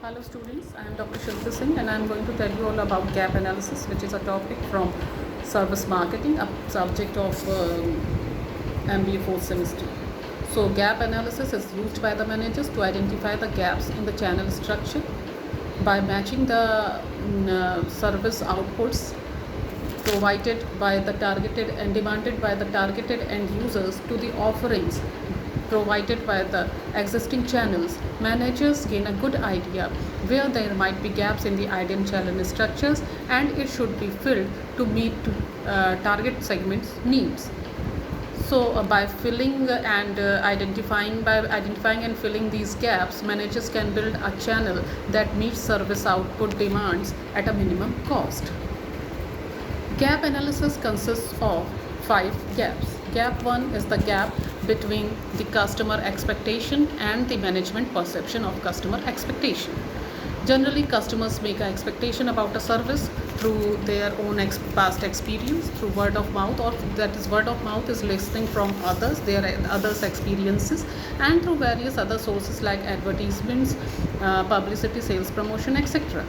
Hello students, I am Dr. Shilpa Singh and I am going to tell you all about gap analysis, which is a topic from service marketing, a subject of MBA 4th semester. So gap analysis is used by the managers to identify the gaps in the channel structure by matching the service outputs provided by the targeted and demanded by the targeted end users to the offerings provided by the existing channels. Managers gain a good idea where there might be gaps in the ideal channel structures, and it should be filled to meet target segments needs. So by filling and identifying and filling these gaps, managers can build a channel that meets service output demands at a minimum cost. Gap analysis consists of 5 gaps. Gap 1 is the gap between the customer expectation and the management perception of customer expectation. Generally, customers make an expectation about a service through their own past experience, through word of mouth, or that is word of mouth is listening from others, their others' experiences, and through various other sources like advertisements, publicity, sales promotion, etc.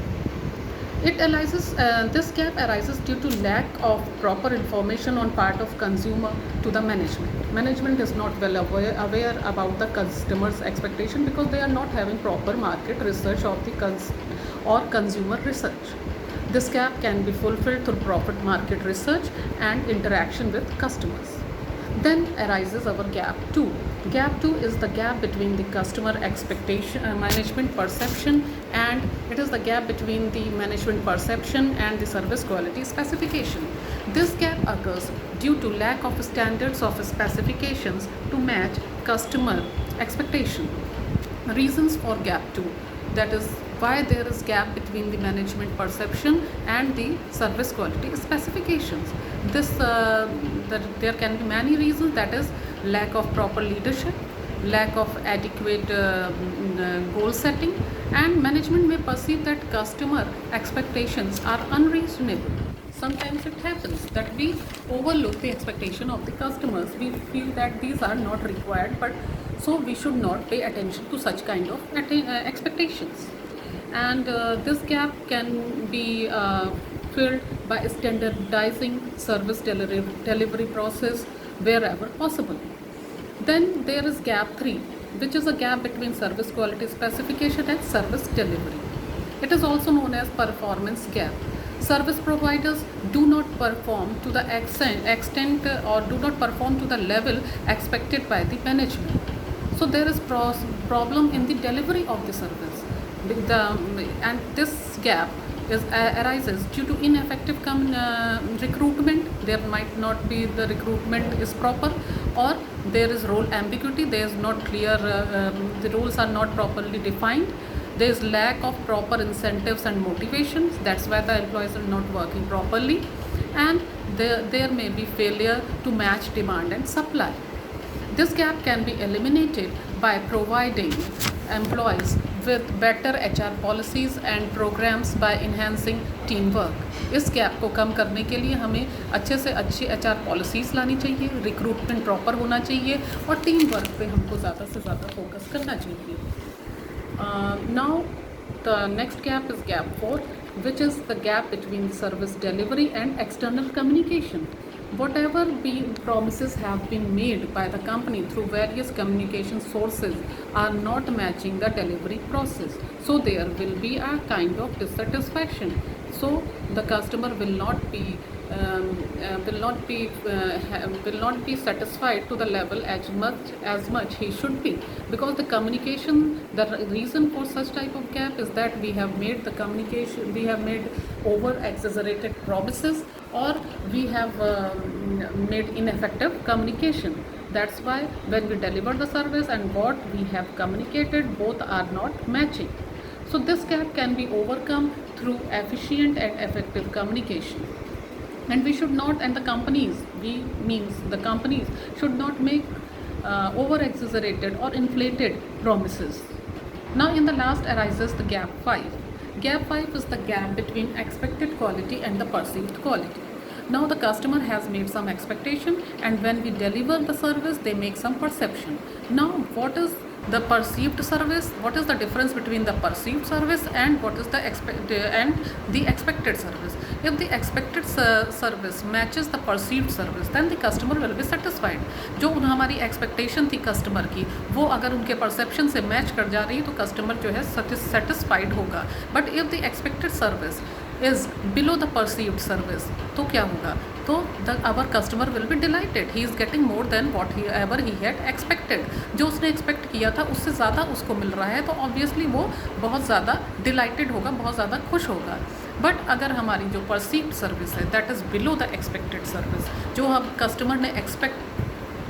This gap arises due to lack of proper information on part of consumer to the management. Management is not well aware about the customer's expectation because they are not having proper market research of the or consumer research. This gap can be fulfilled through proper market research and interaction with customers. Then arises our gap 2. Gap 2 is the gap between the customer expectation, management perception, and it is the gap between the management perception and the service quality specification. This gap occurs due to lack of standards of specifications to match customer expectation. Reasons for gap 2, that is why there is gap between the management perception and the service quality specifications. There can be many reasons, that is lack of proper leadership, lack of adequate goal setting, and management may perceive that customer expectations are unreasonable. Sometimes it happens that we overlook the expectation of the customers. We feel that these are not required, but so we should not pay attention to such kind of expectations. And this gap can be filled by standardizing service delivery process wherever possible. Then there is gap 3, which is a gap between service quality specification and service delivery. It is also known as performance gap. Service providers do not perform to the extent or do not perform to the level expected by the management. So there is problem in the delivery of the service. And this gap arises due to ineffective recruitment. There might not be the recruitment is proper, or there is role ambiguity. There is not clear, the roles are not properly defined. There is lack of proper incentives and motivations. That's why the employees are not working properly, and there may be failure to match demand and supply. This gap can be eliminated by providing employees with better HR policies and programs by enhancing teamwork. इस gap को कम करने के लिए हमें अच्छे से अच्छी HR policies लानी चाहिए, रिक्रूटमेंट प्रॉपर होना चाहिए, और टीम वर्क पे हमको ज़्यादा से ज़्यादा फोकस करना चाहिए. Now the next gap is gap 4, which is the gap between service delivery and external communication. Whatever promises have been made by the company through various communication sources are not matching the delivery process. So there will be a kind of dissatisfaction. So the customer will not be satisfied to the level as much he should be, because the communication, the reason for such type of gap is that we have made over exaggerated promises, or we have made ineffective communication. That's why when we deliver the service and what we have communicated, both are not matching. So this gap can be overcome through efficient and effective communication. And we should not, and the companies should not make over exaggerated or inflated promises. Now in the last arises the gap 5. Gap 5 is the gap between expected quality and the perceived quality. Now the customer has made some expectation, and when we deliver the service, they make some perception. Now what is The perceived service, what is the difference between the perceived service and what is the expected service? If the expected service matches the perceived service, then the customer will be satisfied. जो हमारी expectation थी customer की, वो अगर उनके perception से match कर जा रही है तो customer जो है satisfied होगा. But if the expected service is below the perceived service, तो क्या होगा? तो our customer will be delighted. He is getting more than what he had expected. जो उसने expect किया था उससे ज़्यादा उसको मिल रहा है, तो obviously वो बहुत ज़्यादा delighted होगा, बहुत ज़्यादा खुश होगा. बट अगर हमारी जो perceived service है, that is below the expected service, जो हम customer ने expect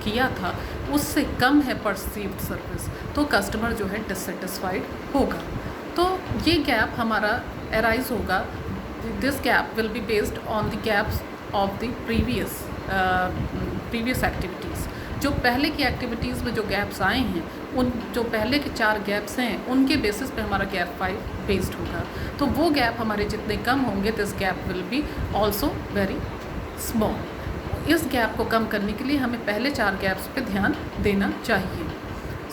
किया था उससे कम है perceived service, तो customer जो है dissatisfied होगा. तो ये गैप हमारा arise होगा. This gap will be based on the gaps of the previous activities. जो पहले की एक्टिविटीज़ में जो गैप्स आए हैं, उन जो पहले के 4 गैप्स हैं उनके बेसिस पे हमारा गैप 5 बेस्ड होगा. तो वो गैप हमारे जितने कम होंगे, this gap will be also very small. इस गैप को कम करने के लिए हमें पहले 4 गैप्स पे ध्यान देना चाहिए.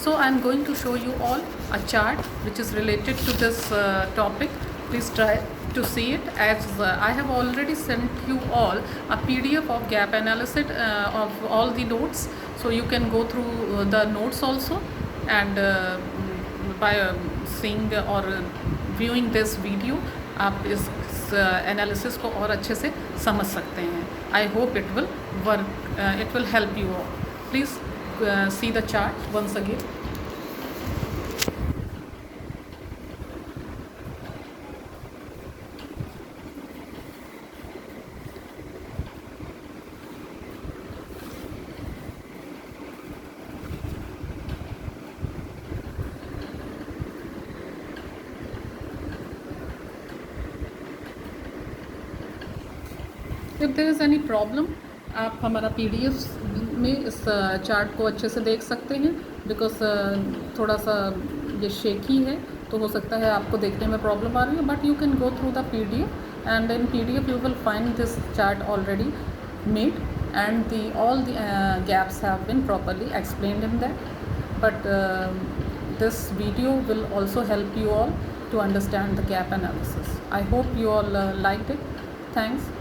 So I am going to show you all a chart which is related to this topic. Please try to see it, as I have already sent you all a PDF of gap analysis of all the notes, so you can go through the notes also, and by seeing or viewing this video आप इस analysis को और अच्छे से समझ सकते हैं. I hope it will work, it will help you all. Please see the chart once again. If there is any problem, आप हमारा PDF में इस चार्ट को अच्छे से देख सकते हैं. बिकॉज थोड़ा सा ये शेकी है, तो हो सकता है आपको देखने में प्रॉब्लम आ रही है. But you can go through the PDF, and in PDF you will find this chart already made, and all the gaps have been properly explained in that. But this video will also help you all to understand the gap analysis. I hope you all liked it. Thanks.